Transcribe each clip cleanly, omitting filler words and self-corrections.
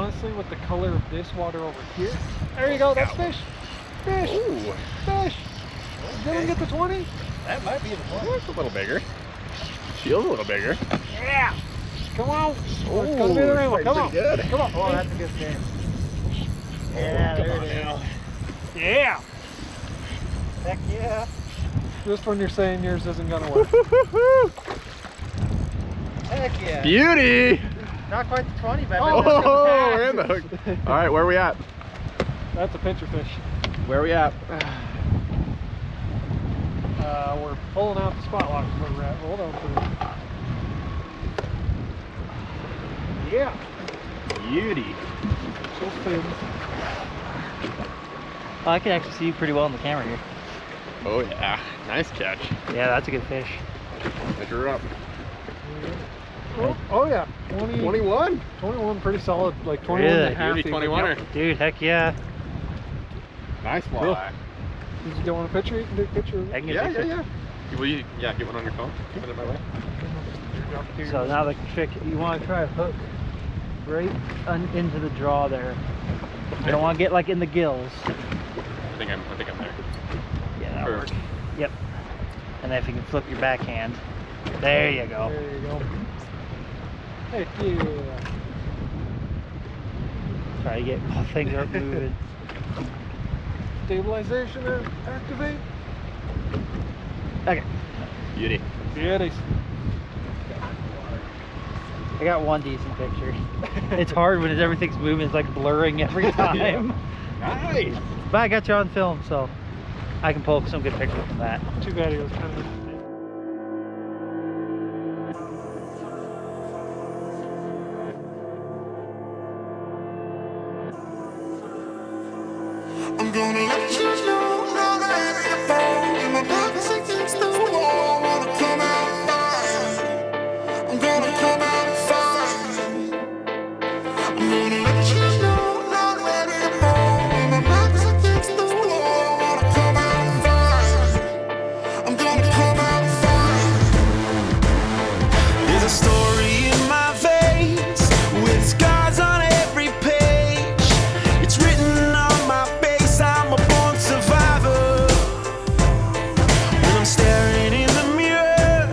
honestly, with the color of this water over here. There you go, that's fish. Fish. Ooh. Fish. Dillon get the 20? That might be the one. It's a little bigger. Feels a little bigger. Yeah. Come on. Oh, It's gonna be the rainbow. Come on. good. Come on. Oh, that's a good fish. Yeah, there it is. Yeah. Heck yeah. Just when you're saying yours isn't gonna work. Heck yeah. Beauty. Not quite the 20, but Oh, we're in the hook. All right, where are we at? That's a pitcher fish. Where are we at? We're pulling out the spot lock where we're at. Hold on for it. Yeah. Beauty. Those fins. Oh, I can actually see you pretty well on the camera here. Oh yeah, nice catch. Yeah, that's a good fish. Measure her up. Oh yeah. 21. 21, pretty solid. Like 21 and a half. Beauty even. 21er. Dude, heck yeah. Nice walleye. You just don't want a picture? You can take a picture. I can get Yeah, a picture. yeah. Will you, get one on your phone? Send it my way. So now the trick, you want to try a hook right into the draw there. You don't want to get like in the gills. I think I'm there. Yeah, that'll work. Yep. And then if you can flip your backhand. There you go. There you go. Heck yeah. Try to get things up moving. Stabilization there. Activate. Okay. Beauty. Beauties. I got one decent picture. It's hard when everything's moving. It's like blurring every time. Nice. But I got you on film, so I can pull some good pictures from that. Too bad he was kind of. I'm gonna let you know how to let it fall. And my back's against the wall. I wanna come out fine. I'm gonna come out fine. I'm gonna let you know how to let it fall. And my back's against the wall. I wanna come out fine. I'm gonna come out fine. There's a story in my veins with scars on every page. It's written on my face. I'm a born survivor. When I'm staring in the mirror,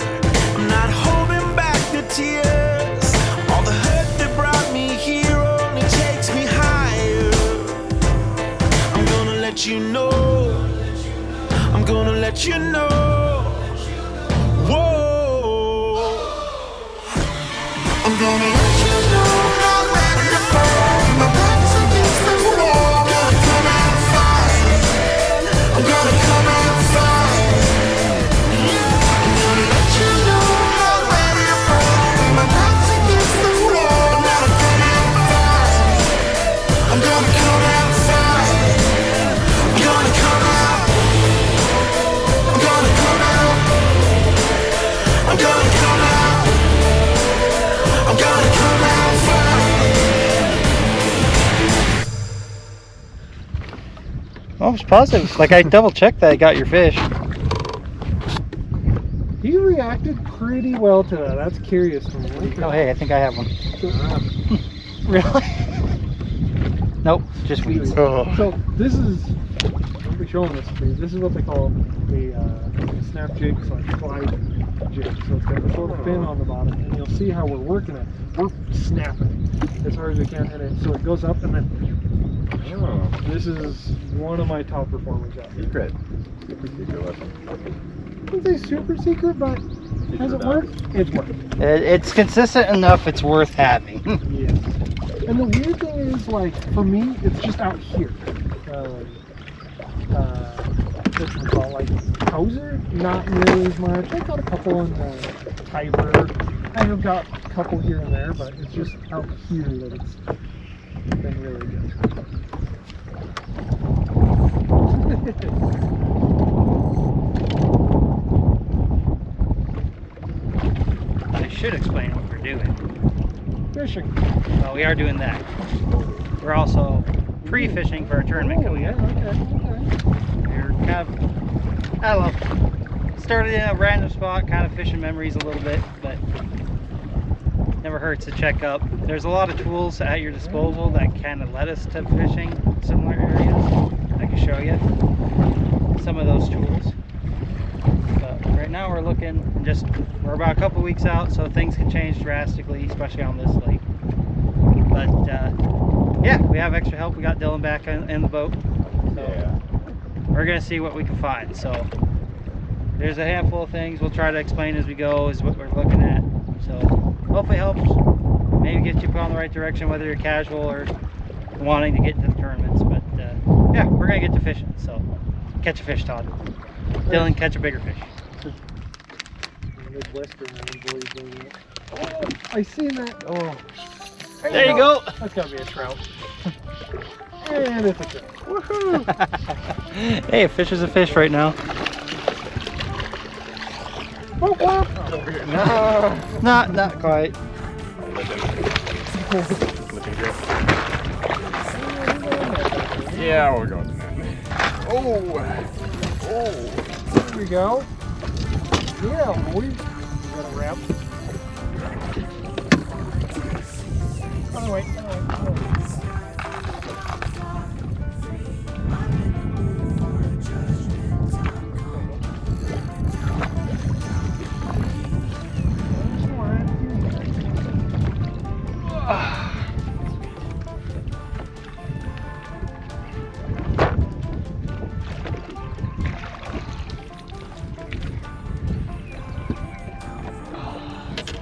I'm not holding back the tears. All the hurt that brought me here only takes me higher. I'm gonna let you know. I'm gonna let you know. Whoa. I'm gonna let you know. I'll let it fall. My back's against the wall. I'm gonna come out fine. I'm gonna come out fine. I'm gonna let you know. I'll let it fall. My back's against the wall. I'm gonna come out fine. I'm gonna come out fine. I'm gonna come out. I'm gonna come out. I'm gonna come out. I'm gonna come out fine. Oh, it's positive. Like I double checked that I got your fish. He reacted pretty well to that. That's curious to me. Oh, hey, I think I have one. Really? Nope, just weeds. Oh. So this is, I'll be showing this to you. This is what they call a snap jig / slide jig. So it's got this little fin on the bottom, and you'll see how we're working it. We're snapping it as hard as we can, and so it goes up, and then this is one of my top performers out here. Secret. Super secret weapon. I wouldn't say super secret, but has it worked? It's worked. It's consistent enough, it's worth having. Yeah. And the weird thing is, like, for me, it's just out here. What's it called? Like, Hauser? Not nearly as much. I got a couple in Tiber. I have got a couple here and there, but it's just out here that it's been really good. I should explain what we're doing. Fishing. Well, we are doing that. We're also pre-fishing for a tournament coming up. Okay. We're kind of, I don't know, started in a random spot, kind of fishing memories a little bit, but never hurts to check up. There's a lot of tools at your disposal that kind of let us to fishing similar areas. I can show you some of those tools. But right now we're looking, we're about a couple weeks out, so things can change drastically, especially on this lake. But yeah, we have extra help. We got Dillon back in the boat. So Yeah. we're gonna see what we can find. So there's a handful of things we'll try to explain as we go, is what we're looking at. So hopefully helps, maybe get you put on the right direction, whether you're casual or wanting to get to the tournaments. But yeah, we're gonna get to fishing. So catch a fish, Todd. Dillon, catch a bigger fish. Oh, I seen that. Oh, There you go. That's gotta be a trout. And it's a trout. Woohoo! Hey, a fish is a fish right now. Whoop, whoop. Not quite. Looking grip. Yeah, we're going to that. Oh! There we go. Yeah, boy. You got a wrap. Oh, wait.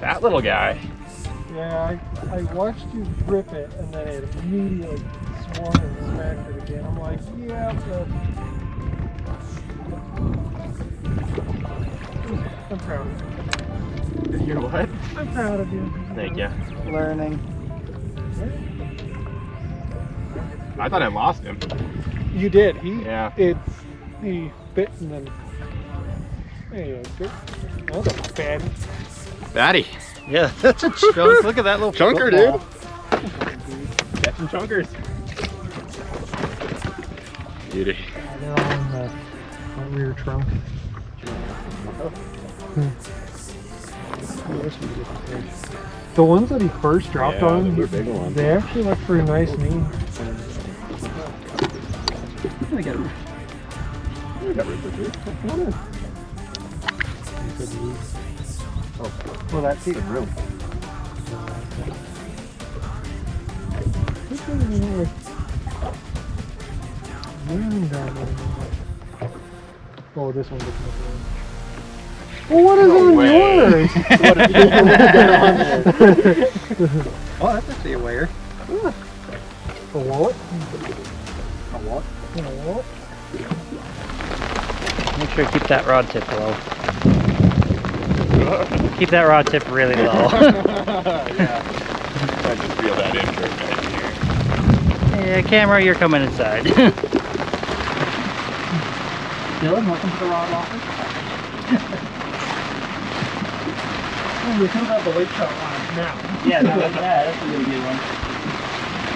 That little guy. Yeah, I watched you grip it, and then it immediately swung and smacked it again. I'm like, yeah, I'm proud of you. You're what? I'm proud of you. Thank you. Learning. I thought I lost him. You did. Yeah. He bit and then. There you go. That's a fatty. Batty. Yeah, that's a chunk. Look at that little Chunker, football. dude. Catching chunkers. Beauty. They're all in the rear trunk. The ones that he first dropped Yeah, on, those were big ones. they actually look pretty nice and neat. I got him. Well, that's it. Room. Oh, this one looks like one. Well, what is No on way. yours? Oh, that's actually a weigher. A wallet? A what? A wallet? Make sure you keep that rod tip low. Keep that rod tip really low. Yeah. I just feel that in for a minute here. Yeah, camera, you're coming inside. Dillon, welcome to the rod locker. Oh, we still have the weight shot on it now. Yeah, that's a really good one.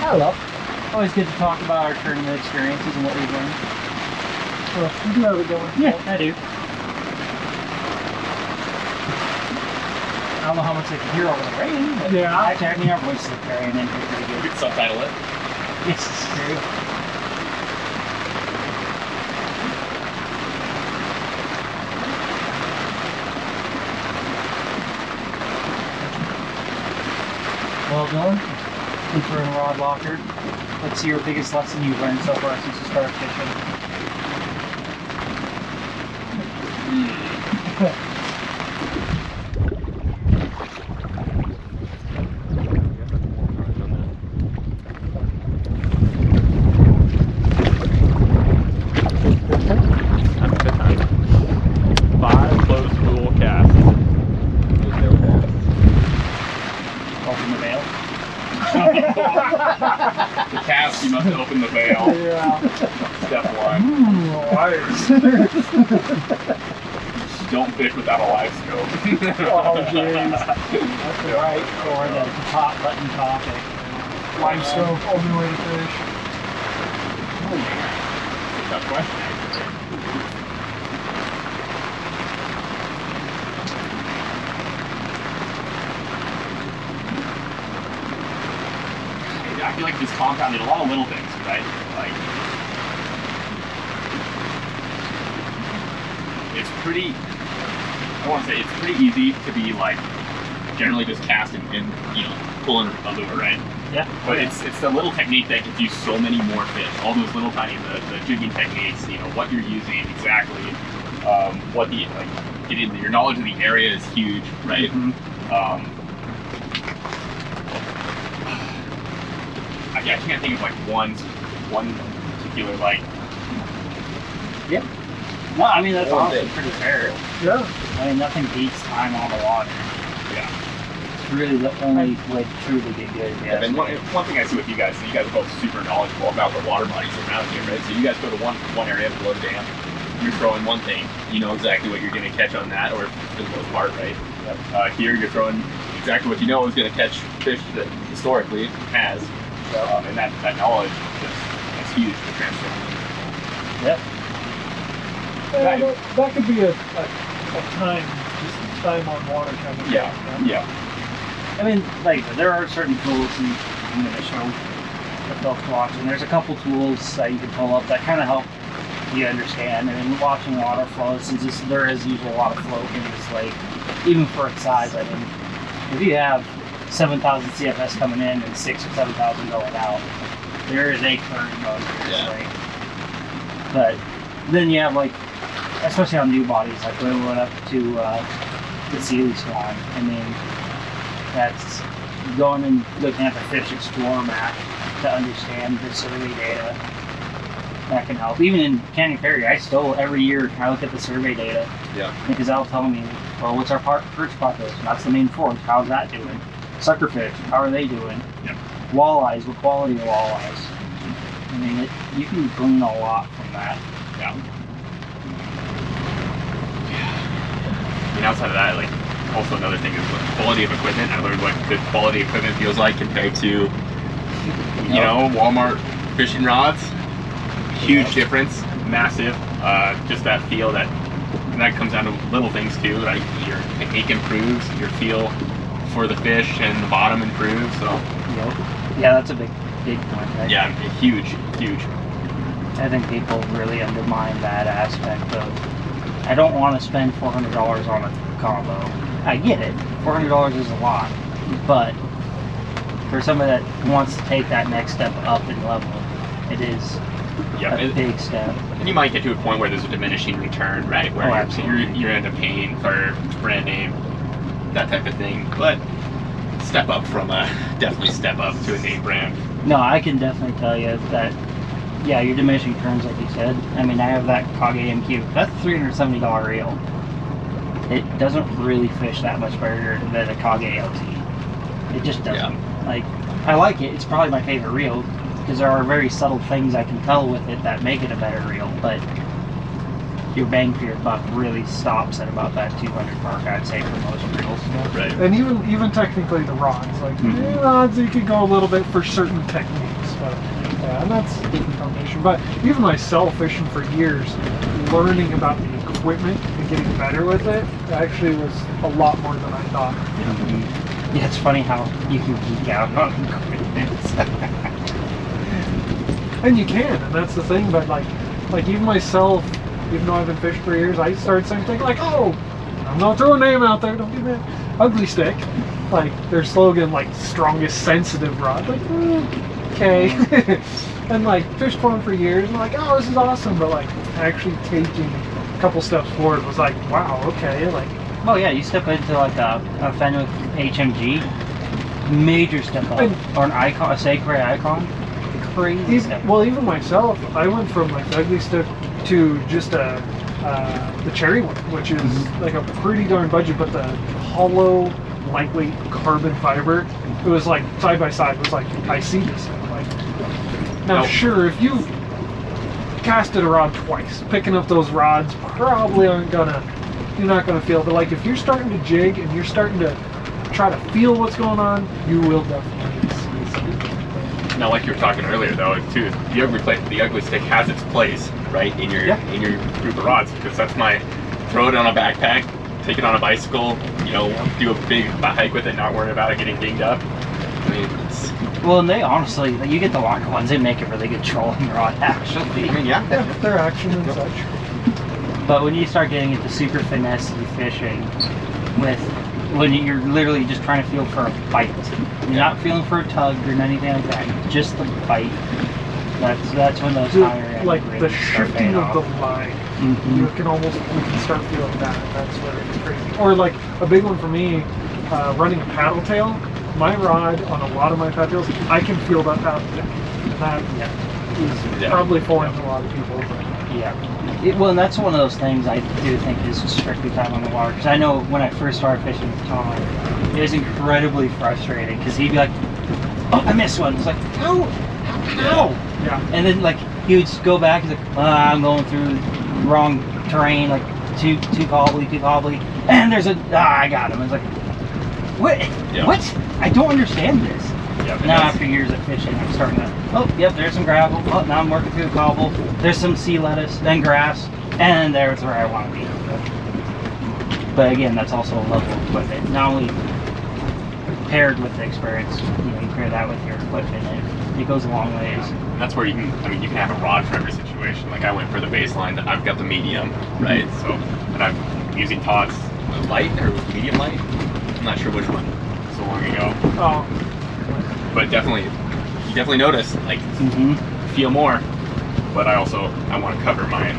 Hello. Always good to talk about our tournament experiences and what we've learned. Well, you do have it going. Yeah, I do. I don't know how much they can hear over the rain, but Yeah. actually, I can hear our voices carrying in here pretty We good. could subtitle it. Yes, it's true. Well done. Since we're in Rod Locker, let's see your biggest lesson you've learned so far since you started fishing. That's a good time. 5 closed spool casts. There's no cast. Open the bail. The cast, you must open the bail. Yeah. Step 1. Wires. Don't fish without a live scope. Oh, jeez. That's right for the hot button topic. Live scope, only way to fish. Tough question. feel like it's compounded a lot of little things, right? Like, it's pretty, I want to say it's pretty easy to be like, generally just cast and you know, pulling a lure, right? Yeah. But it's the little technique that gives you so many more fish. All those little tiny, the jigging techniques, you know, what you're using exactly, what the, like, your knowledge of the area is huge, right? I can't think of like one particular like. Yep. No, I mean that's honestly pretty fair. Yeah. I mean nothing beats time on the water. Yeah. It's really the only way to truly get good. Yeah. And one thing I see with you guys, so you guys are both super knowledgeable about the water bodies around here, right? So you guys go to one area below the dam, you're throwing one thing, you know exactly what you're going to catch on that, or for the most part, right? Yep. Here you're throwing exactly what you know is going to catch fish that historically has, and that knowledge is huge to transfer. Yep. That could be a time, just time on water kind of thing. Yeah. I mean, like there are certain tools, and I'm going to show the folks watching. There's a couple tools that you can pull up that kind of help you understand. I mean, watching water flow, since there is usually a lot of flow in this lake, even for its size. I mean, if you have 7,000 CFS coming in and 6,000 or 7,000 going out, there is a current going through this lake. But then you have like, especially on new bodies, like when we went up to the Sealy Swan. I mean, that's going and looking at the Fish Explorer map to understand the survey data. That can help. Even in Canyon Ferry, I still every year I look at the survey data. Yeah. Because that'll tell me, well, what's our perch population? That's the main forage. How's that doing? Suckerfish, how are they doing? Yep. Walleyes, what quality of walleyes? I mean, you can glean a lot from that. Yeah. I mean, outside of that, like, also another thing is the quality of equipment. I learned what good quality equipment feels like compared to, you know, Walmart fishing rods. Huge difference, massive. Just that feel that comes down to little things too. Like your technique improves, your feel for the fish and the bottom improves. So yeah, that's a big point. Right? Yeah, huge. I think people really undermine that aspect of. I don't want to spend $400 on a combo. I get it, $400 is a lot, but for somebody that wants to take that next step up in level, it is. A big step. And you might get to a point where there's a diminishing return, right? Where you're end up paying for brand name, that type of thing. But definitely step up to a name brand. No, I can definitely tell you that, yeah, your diminishing returns, like you said. I mean, I have that Kage MQ. That's a $370 reel. It doesn't really fish that much better than a Kage LT. It just doesn't. Yeah. Like, I like it. It's probably my favorite reel. Because there are very subtle things I can tell with it that make it a better reel, but your bang for your buck really stops at about that 200 mark, I'd say, for most reels. Right. And even technically the rods, like rods, you could go a little bit for certain techniques, but yeah, and that's a different foundation. But even myself, fishing for years, learning about the equipment and getting better with it actually was a lot more than I thought. Yeah, it's funny how you can geek out on equipment. And you can, and that's the thing. But like even myself, even though I've been fishing for years, I started saying things like, "Oh, I'm not throwing a name out there. Don't give me that ugly stick." Like their slogan, like strongest sensitive rod. Like, okay. And like fished for them for years, and like, oh, this is awesome. But like actually taking a couple steps forward was like, wow, okay. Like, oh yeah, you step into like a Fenwick HMG, major step up, or an icon, a Sacred icon. Crazy step. Well, even myself, I went from like the ugly stick to just the cherry one, which is like a pretty darn budget, but the hollow, lightweight carbon fiber, it was like side by side. It was like, I see this. Like, now, sure, if you casted a rod twice, picking up those rods probably you're not gonna feel. But like if you're starting to jig and you're starting to try to feel what's going on, you will definitely see something. Now, like you were talking earlier, though, too, the ugly stick has its place, right, in your group of rods, because that's my throw it on a backpack, take it on a bicycle, you know, do a big hike with it, not worry about it getting dinged up. I mean, it's, Well, and they honestly, like, you get the longer ones, they make a really good trolling rod, actually. I mean, yeah. Yeah, their action and such. But when you start getting into super finesse fishing, when you're literally just trying to feel for a bite, you're not feeling for a tug or anything like that, just the bite. That's when those higher end Like the rates start shifting paying of the off. line. Mhm. You can start feeling that. That's where it's crazy. Or like a big one for me, running a paddle tail. My rod on a lot of my paddle tails, I can feel that paddle tail. And that is probably foreign to a lot of people. But Yeah. Well, and that's one of those things I do think is strictly time on the water. Because I know when I first started fishing with Todd, it was incredibly frustrating because he'd be like, "Oh, I missed one." It's like, "How? How?" yeah. And then like he would go back. He's like, "I'm going through wrong terrain, like too cobbly, and there's a I got him." It's like, what? Yeah. What? I don't understand this. Yeah, Now after years of fishing, I'm starting to, oh, yep, there's some gravel. Oh, now I'm working through the cobble. There's some sea lettuce, then grass, and there's where I want to be. But again, that's also a level of equipment. Not only paired with the experience, you pair that with your equipment, it goes a long ways. And that's where you can have a rod for every situation. Like I went for the baseline, I've got the medium, right? So, and I'm using Todd's light or medium light. I'm not sure which one. So long ago. Oh, But you definitely notice, like, feel more. But I want to cover my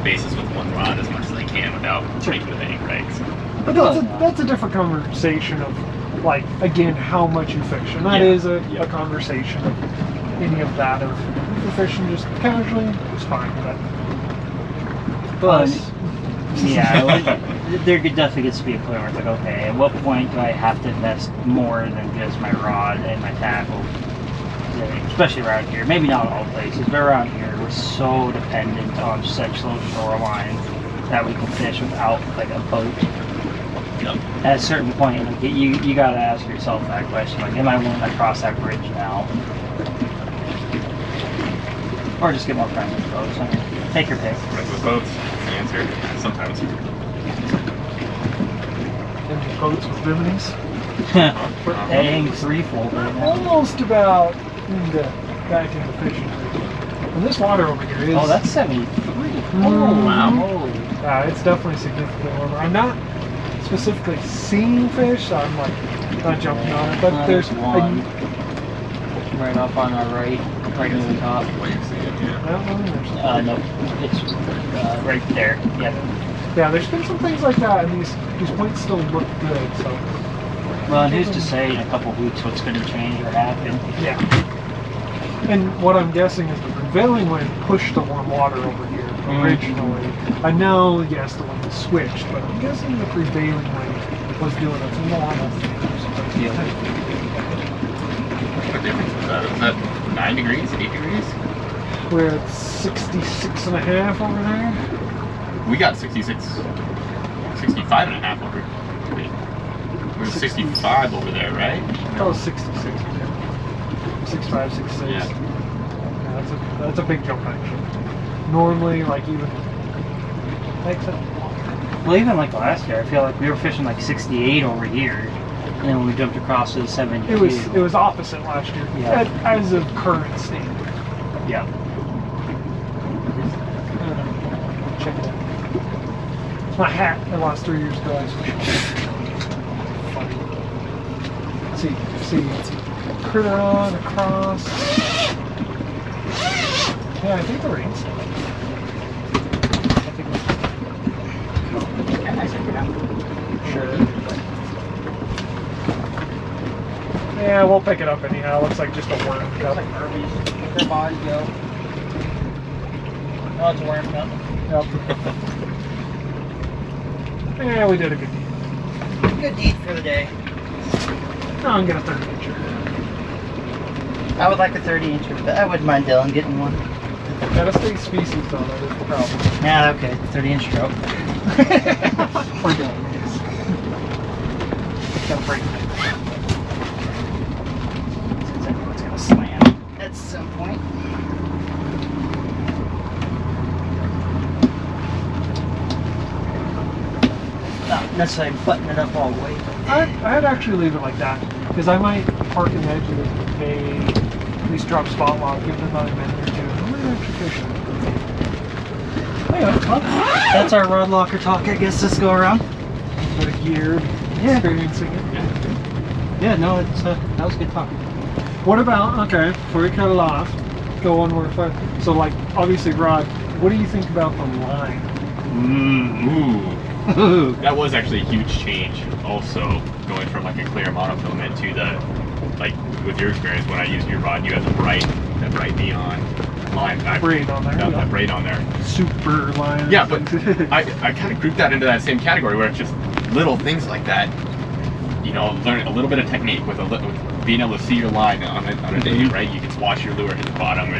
bases with one rod as much as I can without breaking the bank, right? So, but that's a different conversation of, like, again, how much you fish. And that is a conversation of any of that. Of if you're fishing just casually, it's fine. But yeah, there definitely gets to be a point where it's like, okay, at what point do I have to invest more than just my rod and my tackle? Especially around here. Maybe not all places, but around here, we're so dependent on such low shoreline that we can fish without like a boat. Yep. At a certain point, like, you gotta ask yourself that question, like, am I willing to cross that bridge now? Or just get more friendly with boats. I mean, take your pick. Friends with boats, that's the answer. Sometimes. And boats with biminis. Dang, threefold right now. Almost about back into fishing. And this water over here is. Oh, that's 73. Oh, wow. Holy. It's definitely significantly warmer. I'm not specifically seeing fish, so I'm like not jumping on it. But there's one right up on our right near the top. What you see, yeah. that one. There's No, it's right there. Yeah. yeah, there's been some things like that, and these points still look good. So Well, and who's to say in a couple of weeks what's going to change or happen? yeah. And what I'm guessing is the prevailing wind pushed the warm water over here originally. I know, yes, the wind was switched, but I'm guessing the prevailing wind was doing its normal thing. What difference is that? Is that 9 degrees, 8 degrees? We're at 66 and a half over there. We got 65 and a half over. We're 65 over there, right? That was 66. Yeah. 65, 66. Yeah. Yeah, that's a big jump actually. Normally, like even makes it. Well, even like last year, I feel like we were fishing like 68 over here, and then when we jumped across to the 72. It was opposite last year. Yeah. As of current state. Yeah. Check it out. It's my hat I lost 3 years ago. Funny. See, critter on across. Yeah, I think the rain's still. I think it's sure. Yeah, we'll pick it up anyhow. Looks like just a worm cup. Their bodies go. Oh, it's a worm cup. Yep. Yeah, we did a good deed. Good deed for the day. No, I'm gonna 30-incher. I would like a 30-incher, but I wouldn't mind Dillon getting one. Gotta stay species though, that is the problem. Yeah, okay, 30-inch stroke. We're doing this. Gotta break it. Since everyone's gonna slam at some point. Not necessarily button it up all the way. I'd actually leave it like that. Because I might park an edge of this bay, at least drop spot lock, give them about a minute or two. I'm going to actually fish it. Anyway, well, that's our rod locker talk, I guess, this go around. A bit of gear, experiencing it. Yeah, no, it's that was a good talk. What about, okay, before we cut it off, go one more fun. So, like, obviously, Rod, what do you think about the line? Ooh. That was actually a huge change. Also, going from like a clear monofilament to the, like, with your experience, when I used your rod, you had that bright neon line. Braid on there. That braid on there. Super line. Yeah, but I kind of grouped that into that same category where it's just little things like that. You know, learn a little bit of technique with being able to see your line on a day, right? You can watch your lure hit the bottom.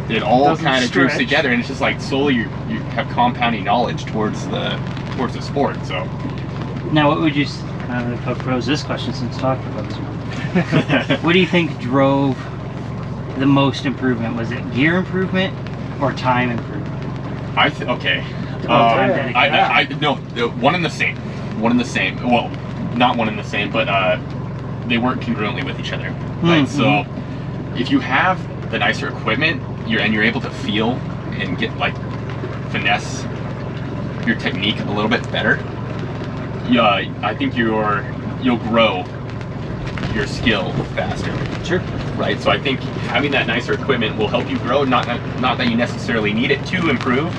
It all kind of groups together, and it's just like slowly you have compounding knowledge towards the sport. So now, what would you? I'm going to pose this question since talking about this one. What do you think drove the most improvement? Was it gear improvement or time improvement? Okay. Time dedication. No, one and the same. One and the same. Well, not one and the same, but they work congruently with each other. Right. So if you have the nicer equipment, you're able to feel and get like finesse your technique a little bit better. Yeah, I think you'll grow your skill faster. Sure. Right. So I think having that nicer equipment will help you grow. Not that you necessarily need it to improve.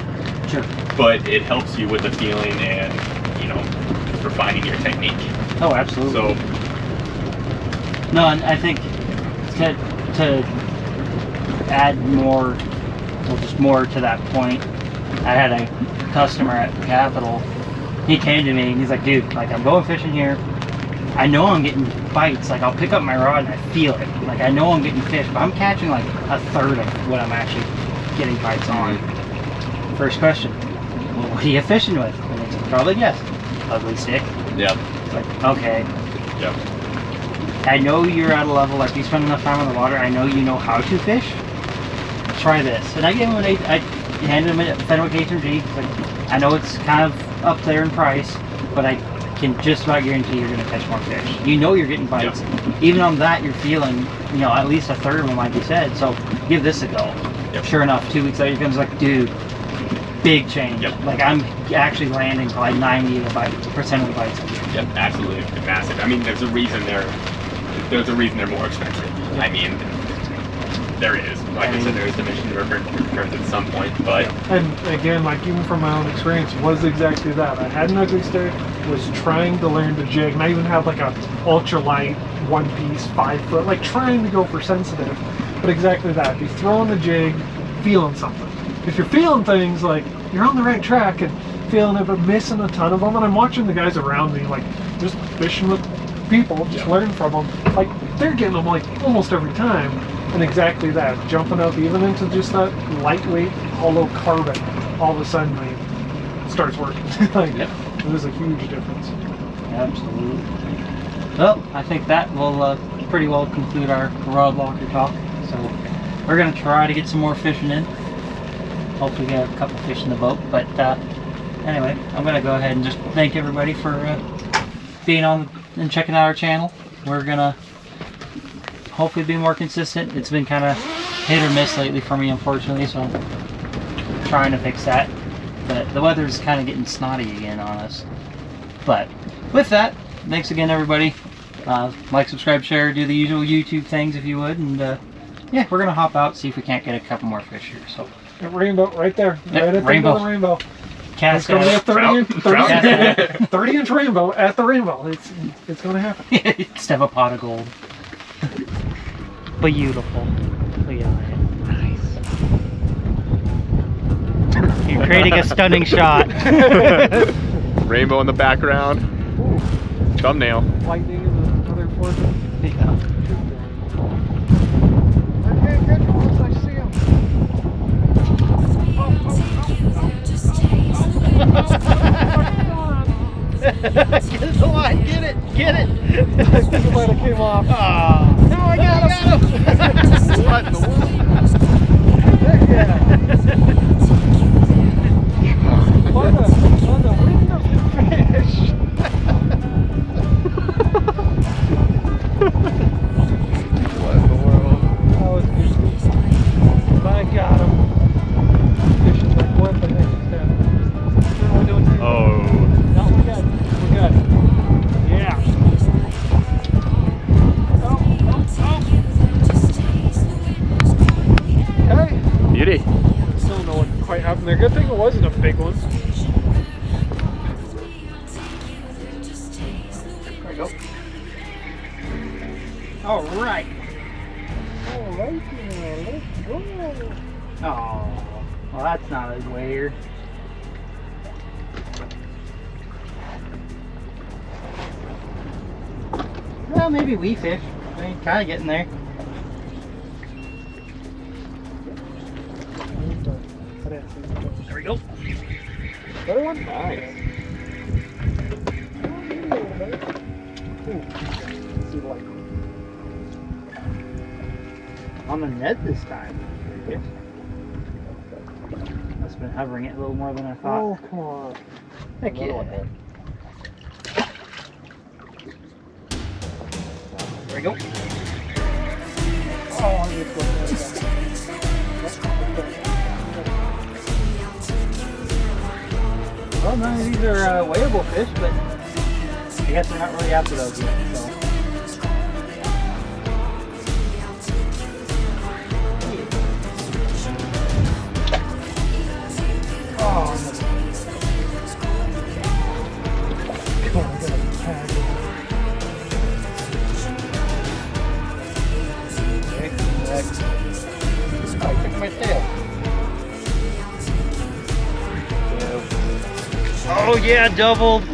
Sure. But it helps you with the feeling and refining your technique. Oh, absolutely. So no, and I think to add more, well, just more to that point, I had a customer at Capitol. He came to me and he's like, dude, like, I'm going fishing here. I know I'm getting bites. Like, I'll pick up my rod and I feel it. Like, I know I'm getting fish, but I'm catching like a third of what I'm actually getting bites on. First question, well, what are you fishing with? And it's probably yes, ugly stick. Yep. It's like, okay. Yep. I know you're at a level, like, you spend enough time on the water, I know you know how to fish. Try this. And I gave him I handed him a Fenwick H&G. Like, I know it's kind of up there in price, but I can just about guarantee you're going to catch more fish. You know you're getting bites. Yep. Even on that, you're feeling, at least a third of them, like you said. So give this a go. Yep. Sure enough, 2 weeks later, he comes like, dude, big change. Yep. Like, I'm actually landing probably 90% of the bites. Yep, absolutely massive. I mean, there's a reason they're more expensive. I mean, there is. Like I said, there's diminishing returns at some point, but... And again, like, even from my own experience, was exactly that. I had an ugly stick, was trying to learn to jig, and I even had like a ultralight, 1-piece, 5-foot, like trying to go for sensitive. But exactly that. Be throwing the jig, feeling something. If you're feeling things, like, you're on the right track and feeling it, but missing a ton of them. And I'm watching the guys around me, like, just fishing with people, just learning from them. Like, they're getting them, like, almost every time. And exactly that, jumping up even into just that lightweight hollow carbon, all of a sudden it starts working. Like, it was a huge difference. Absolutely. Well, I think that will pretty well conclude our rod locker talk. So we're going to try to get some more fishing in. Hopefully get a couple fish in the boat. But anyway, I'm going to go ahead and just thank everybody for being on and checking out our channel. We're going to hopefully be more consistent. It's been kind of hit or miss lately for me, unfortunately, so I'm trying to fix that. But the weather's kind of getting snotty again on us. But with that, thanks again, everybody. Like, subscribe, share, do the usual YouTube things if you would. And yeah, we're going to hop out, see if we can't get a couple more fish here. So rainbow right there. Right at the end of the rainbow. Cast it's going to be a 30-inch rainbow at the rainbow. It's going to happen. Just have a pot of gold. Beautiful. Look at that. Nice. You're creating a stunning shot. Rainbow in the background. Ooh. Thumbnail. Lightning in the other portion. Yeah. I can't catch him unless I see him. Get the line, get it, get it. I think it might have came off. Oh. No, I got him. What in the world? Yeah. On the wing of the fish. All right. Alright, now let's go. Oh, well, that's not a waiter. Well, maybe we fish. I mean, kind of getting there. There we go. Better one? Nice. On the net this time. Must have been hovering it a little more than I thought. Oh, come on. Heck Another one yeah. there. There we go. Oh, I just looked at it. Well, none of these are weighable fish, but I guess they're not really after those yet. So. I took my tail. Oh yeah, doubled.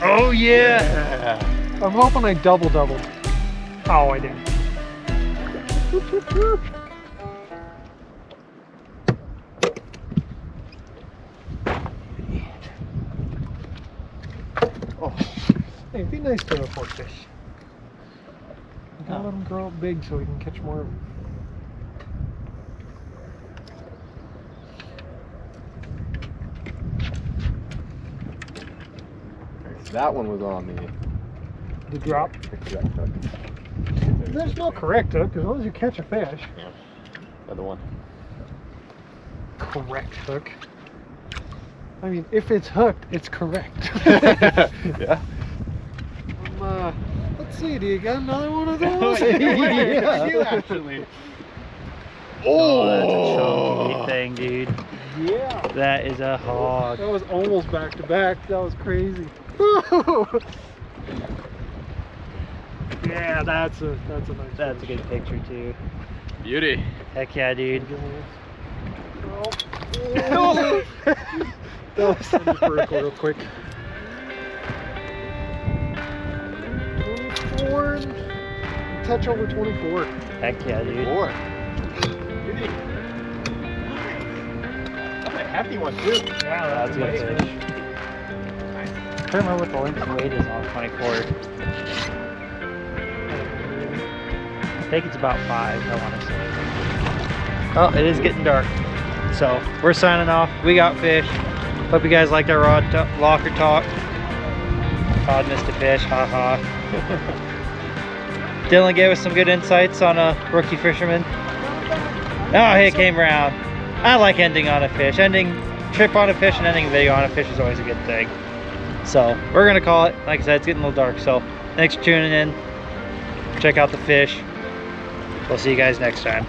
Oh yeah. I'm hoping I doubled. Oh, I didn't. Oh, hey, be nice to the poor fish. You gotta let them grow up big so we can catch more of them. That one was on The drop. the There's no correct hook as long as you catch a fish. Yeah. Other one. Correct hook. I mean, if it's hooked, it's correct. Yeah. Let's see, do you got another one of those? Yeah. You actually. Oh, that's a chunky thing, dude. Yeah. That is a hog. That was almost back to back. That was crazy. Yeah, that's a nice. That's a fish. good picture too. Beauty. Heck yeah, dude. Oh. That was send it vertical real quick. 24. Touch over 24. Heck yeah, dude. More. Beauty. That's a hefty one too. Yeah, that's a good fish. I can't remember what the length and weight is on 24. I think it's about 5, I want to say. Oh, it is getting dark. So, we're signing off. We got fish. Hope you guys liked our locker talk. Todd missed a fish, haha. Dillon gave us some good insights on a rookie fisherman. Oh, hey, it came around. I like ending on a fish. Ending trip on a fish and ending a video on a fish is always a good thing. So, we're going to call it. Like I said, it's getting a little dark. So, thanks for tuning in. Check out the fish. We'll see you guys next time.